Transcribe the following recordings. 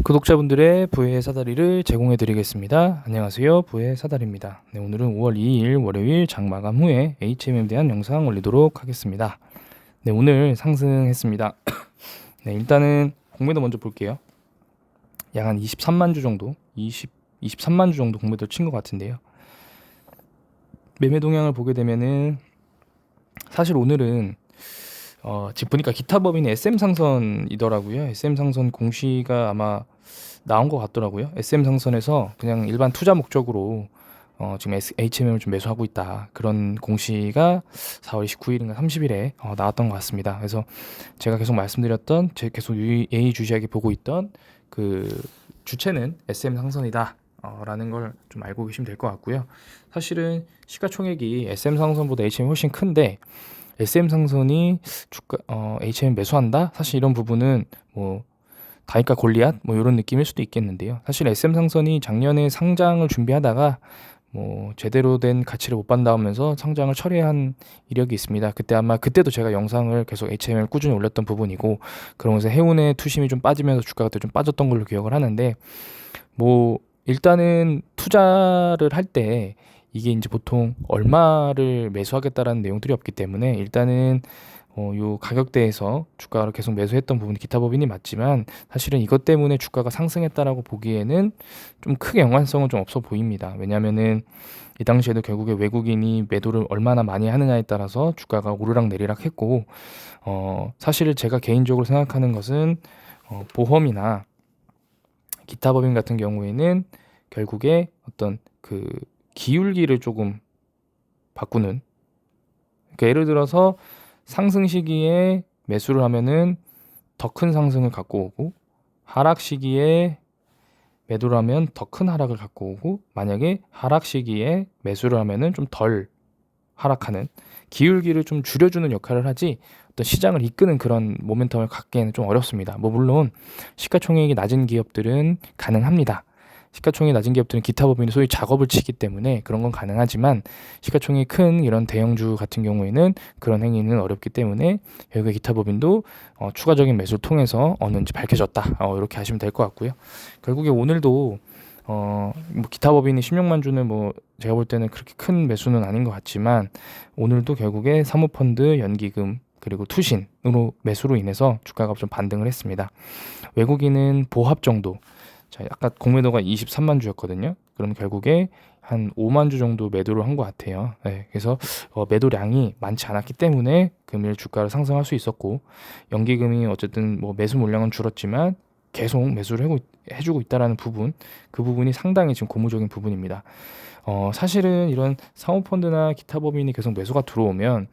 구독자분들의 부의 사다리를 제공해 드리겠습니다. 안녕하세요. 부의 사다리입니다. 네, 오늘은 5월 2일 월요일 장마감 후에 HMM에 대한 영상 올리도록 하겠습니다. 네, 오늘 상승했습니다. 네, 일단은 공매도 먼저 볼게요. 약 한 23만 주 정도, 23만 주 정도 공매도 친 것 같은데요. 매매 동향을 보게 되면은 사실 오늘은 지금 보니까 기타 법인이 SM 상선이더라고요. SM 상선 공시가 아마 나온 것 같더라고요. SM 상선에서 그냥 일반 투자 목적으로 지금 HMM을 좀 매수하고 있다. 그런 공시가 4월 29일인가 30일에 나왔던 것 같습니다. 그래서 제가 계속 말씀드렸던, 계속 예의주시하게 보고 있던 그 주체는 SM 상선이다. 라는 걸 좀 알고 계시면 될 것 같고요. 사실은 시가총액이 SM 상선보다 HM이 훨씬 큰데 SM 상선이 주가 HM 매수한다? 사실 이런 부분은 뭐 다이카 골리앗 뭐 이런 느낌일 수도 있겠는데요. 사실 SM 상선이 작년에 상장을 준비하다가 뭐 제대로 된 가치를 못 받는다면서 상장을 철회한 이력이 있습니다. 그때도 제가 영상을 계속 HM을 꾸준히 올렸던 부분이고, 그러면서 해운의 투심이 좀 빠지면서 주가가 좀 빠졌던 걸로 기억을 하는데, 뭐 일단은 투자를 할 때 이게 이제 보통 얼마를 매수하겠다라는 내용들이 없기 때문에 일단은 요 가격대에서 주가를 계속 매수했던 부분이 기타 법인이 맞지만, 사실은 이것 때문에 주가가 상승했다라고 보기에는 좀 크게 연관성은 좀 없어 보입니다. 왜냐면은 이 당시에도 결국에 외국인이 매도를 얼마나 많이 하느냐에 따라서 주가가 오르락 내리락 했고, 사실 제가 개인적으로 생각하는 것은 보험이나 기타 법인 같은 경우에는 결국에 어떤 그 기울기를 조금 바꾸는, 그러니까 예를 들어서 상승 시기에 매수를 하면은 더 큰 상승을 갖고 오고, 하락 시기에 매도를 하면 더 큰 하락을 갖고 오고, 만약에 하락 시기에 매수를 하면은 좀 덜 하락하는, 기울기를 좀 줄여주는 역할을 하지 어떤 시장을 이끄는 그런 모멘텀을 갖기에는 좀 어렵습니다. 뭐 물론 시가총액이 낮은 기업들은 가능합니다. 시가총액이 낮은 기업들은 기타 법인이 소위 작업을 치기 때문에 그런 건 가능하지만, 시가총액이 큰 이런 대형주 같은 경우에는 그런 행위는 어렵기 때문에 결국에 기타 법인도 추가적인 매수를 통해서 어느지 밝혀졌다. 이렇게 하시면 될 것 같고요. 결국에 오늘도 뭐 기타 법인이 16만 주는 뭐 제가 볼 때는 그렇게 큰 매수는 아닌 것 같지만, 오늘도 결국에 사모펀드, 연기금 그리고 투신으로 매수로 인해서 주가가 좀 반등을 했습니다. 외국인은 보합 정도, 자, 아까 공매도가 23만 주였거든요. 그럼 결국에 한 5만 주 정도 매도를 한 것 같아요. 네, 그래서 매도량이 많지 않았기 때문에 금일 주가를 상승할 수 있었고, 연기금이 어쨌든 뭐 매수 물량은 줄었지만 계속 매수를 해주고 있다라는 부분, 그 부분이 상당히 지금 고무적인 부분입니다. 사실은 이런 사모펀드나 기타 법인이 계속 매수가 들어오면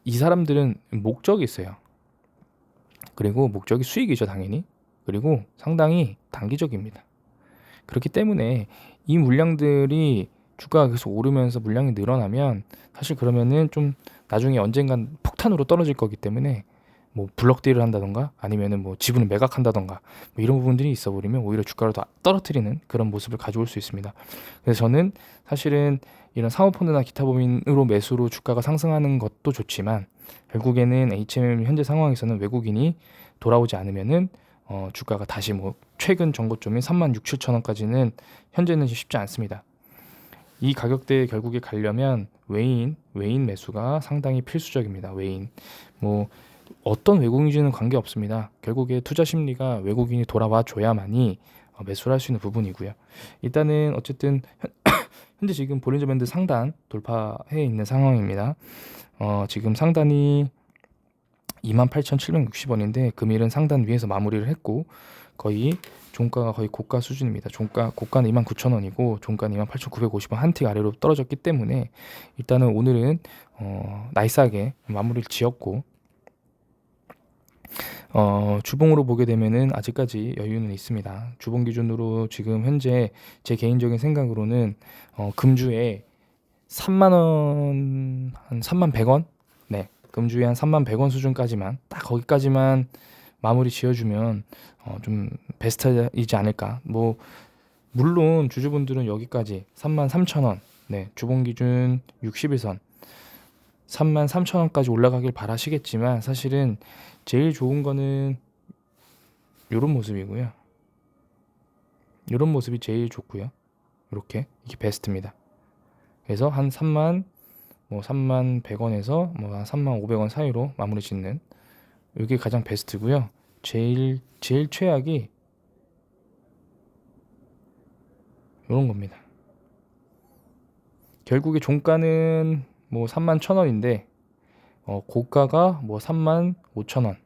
이 사람들은 목적이 있어요. 그리고 목적이 수익이죠, 당연히. 그리고 상당히 단기적입니다. 그렇기 때문에 이 물량들이 주가가 계속 오르면서 물량이 늘어나면 사실 그러면은 좀 나중에 언젠간 폭탄으로 떨어질 거기 때문에, 뭐 블럭딜을 한다던가 아니면은 뭐 지분을 매각한다던가 뭐 이런 부분들이 있어 버리면 오히려 주가를 더 떨어뜨리는 그런 모습을 가져올 수 있습니다. 그래서 저는 사실은 이런 사모펀드나 기타 법인으로 매수로 주가가 상승하는 것도 좋지만, 결국에는 HMM 현재 상황에서는 외국인이 돌아오지 않으면은 주가가 다시 뭐 최근 전고점인 3만 6, 7천 원까지는 현재는 쉽지 않습니다. 이 가격대에 결국에 가려면 외인 매수가 상당히 필수적입니다. 외인, 뭐 어떤 외국인지는 관계없습니다. 결국에 투자 심리가 외국인이 돌아와 줘야만이 매수를 할 수 있는 부분이고요. 일단은 어쨌든 현재 지금 볼린저 밴드 상단 돌파해 있는 상황입니다. 지금 상단이 28,760원인데 금일은 상단 위에서 마무리를 했고, 거의 종가가 거의 고가 수준입니다. 고가는 29,000원이고 종가는 28,950원, 한 틱 아래로 떨어졌기 때문에 일단은 오늘은 나이스하게 마무리를 지었고, 주봉으로 보게 되면은 아직까지 여유는 있습니다. 주봉 기준으로 지금 현재 제 개인적인 생각으로는 금주에 3만 원, 한 3만 100원? 네, 금주에 한 3만 100원 수준까지만, 딱 거기까지만 마무리 지어주면 좀 베스트이지 않을까. 뭐 물론 주주분들은 여기까지 3만 3천 원, 네, 주봉 기준 60일선 3만 3천 원까지 올라가길 바라시겠지만, 사실은 제일 좋은 거는 이런 모습이고요. 이런 모습이 제일 좋고요. 이렇게 이게 베스트입니다. 그래서 한 3만 100원에서 한 3만 500원 사이로 마무리 짓는 이게 가장 베스트고요. 제일 최악이 이런 겁니다. 결국에 종가는 3만 1,000원인데 고가가 3만 5천원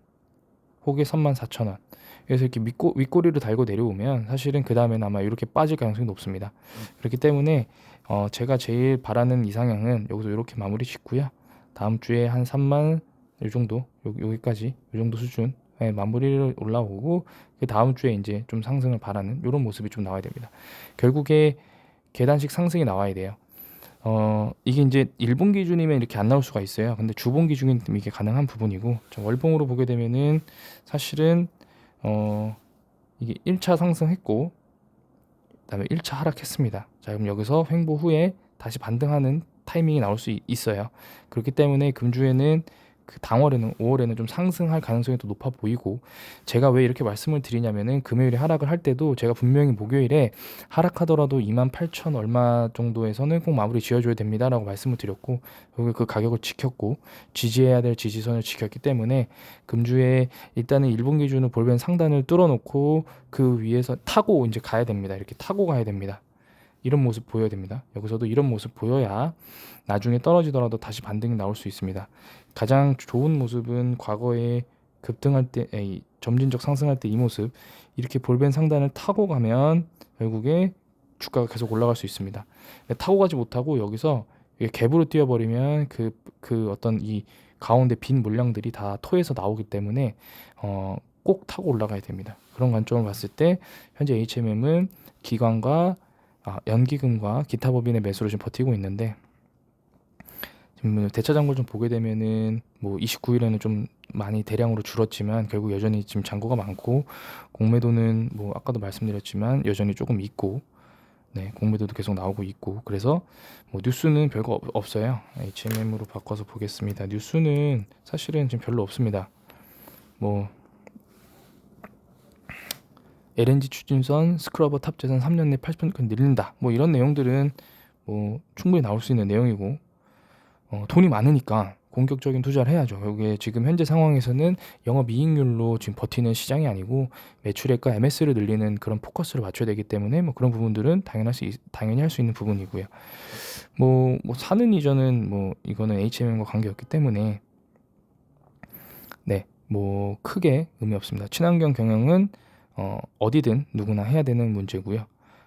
혹은 3만 4천원. 그래서 이렇게 윗꼬리를 달고 내려오면 사실은 그 다음에는 아마 이렇게 빠질 가능성이 높습니다. 그렇기 때문에 제가 제일 바라는 이상향은 여기서 이렇게 마무리 짓고요. 다음 주에 한 3만 이 정도 여기까지 이 정도 수준 마무리를 올라오고 그 다음 주에 이제 좀 상승을 바라는 이런 모습이 좀 나와야 됩니다. 결국에 계단식 상승이 나와야 돼요. 이게 이제 일본 기준이면 이렇게 안 나올 수가 있어요. 근데 주봉 기준이면 이게 가능한 부분이고, 월봉으로 보게 되면은 사실은 이게 1차 상승했고 그다음에 1차 하락했습니다. 자, 그럼 여기서 횡보 후에 다시 반등하는 타이밍이 나올 수 있어요. 그렇기 때문에 금주에는 그 당월에는 5월에는 좀 상승할 가능성이 더 높아 보이고, 제가 왜 이렇게 말씀을 드리냐면은 금요일에 하락을 할 때도 제가 분명히 목요일에 하락하더라도 28,000 얼마 정도에서는 꼭 마무리 지어줘야 됩니다라고 말씀을 드렸고, 여기 그 가격을 지켰고 지지해야 될 지지선을 지켰기 때문에 금주에 일단은 일본 기준으로 볼벤 상단을 뚫어놓고 그 위에서 타고 이제 가야 됩니다. 이렇게 타고 가야 됩니다. 이런 모습 보여야 됩니다. 여기서도 이런 모습 보여야 나중에 떨어지더라도 다시 반등이 나올 수 있습니다. 가장 좋은 모습은 과거에 급등할 때, 점진적 상승할 때 이 모습, 이렇게 볼벤 상단을 타고 가면 결국에 주가가 계속 올라갈 수 있습니다. 타고 가지 못하고 여기서 갭으로 뛰어버리면 그 어떤 이 가운데 빈 물량들이 다 토에서 나오기 때문에 꼭 타고 올라가야 됩니다. 그런 관점을 봤을 때 현재 HMM은 기관과 연기금과 기타 법인의 매수로 지금 버티고 있는데, 지금 대차장고를 좀 보게 되면은 29일에는 좀 많이 대량으로 줄었지만 결국 여전히 지금 잔고가 많고, 공매도는 아까도 말씀드렸지만 여전히 조금 있고, 공매도도 계속 나오고 있고, 그래서 뉴스는 별거 없어요. HMM으로 바꿔서 보겠습니다. 뉴스는 사실은 지금 별로 없습니다. LNG 추진선, 스크러버 탑재선 3년 내 80% 늘린다. 이런 내용들은 충분히 나올 수 있는 내용이고, 돈이 많으니까 공격적인 투자를 해야죠. 이게 지금 현재 상황에서는 영업이익률로 지금 버티는 시장이 아니고 매출액과 MS를 늘리는 그런 포커스를 맞춰야 되기 때문에 그런 부분들은 당연히 할 수 있는 부분이고요. 사는 이전은 이거는 HMM과 관계없기 때문에 크게 의미 없습니다. 친환경 경영은 어디든 누구나 해야 되는 문제고요.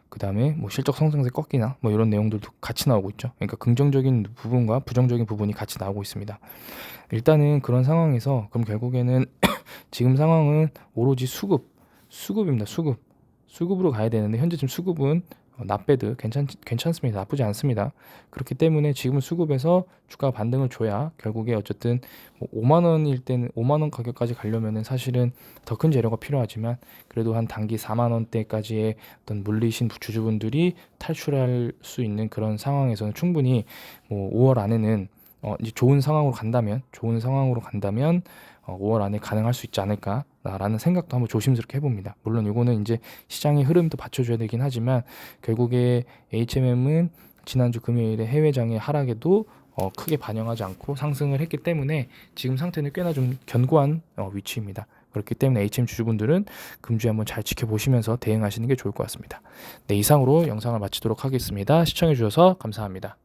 그 다음에 실적 성장세 꺾이나 이런 내용들도 같이 나오고 있죠. 그러니까 긍정적인 부분과 부정적인 부분이 같이 나오고 있습니다. 일단은 그런 상황에서 그럼 결국에는 지금 상황은 오로지 수급입니다. 수급으로 가야 되는데 현재 지금 수급은 낫배드 괜찮습니다. 나쁘지 않습니다. 그렇기 때문에 지금 수급에서 주가 반등을 줘야 결국에 어쨌든 5만 원일 때는 5만 원 가격까지 가려면은 사실은 더 큰 재료가 필요하지만, 그래도 한 단기 4만 원대까지의 어떤 물리신 주주분들이 탈출할 수 있는 그런 상황에서는 충분히 5월 안에는 이제 좋은 상황으로 간다면 5월 안에 가능할 수 있지 않을까라는 생각도 한번 조심스럽게 해봅니다. 물론 이거는 이제 시장의 흐름도 받쳐줘야 되긴 하지만, 결국에 HMM은 지난주 금요일에 해외장의 하락에도 크게 반영하지 않고 상승을 했기 때문에 지금 상태는 꽤나 좀 견고한 위치입니다. 그렇기 때문에 HM 주주분들은 금주에 한번 잘 지켜보시면서 대응하시는 게 좋을 것 같습니다. 이상으로 영상을 마치도록 하겠습니다. 시청해주셔서 감사합니다.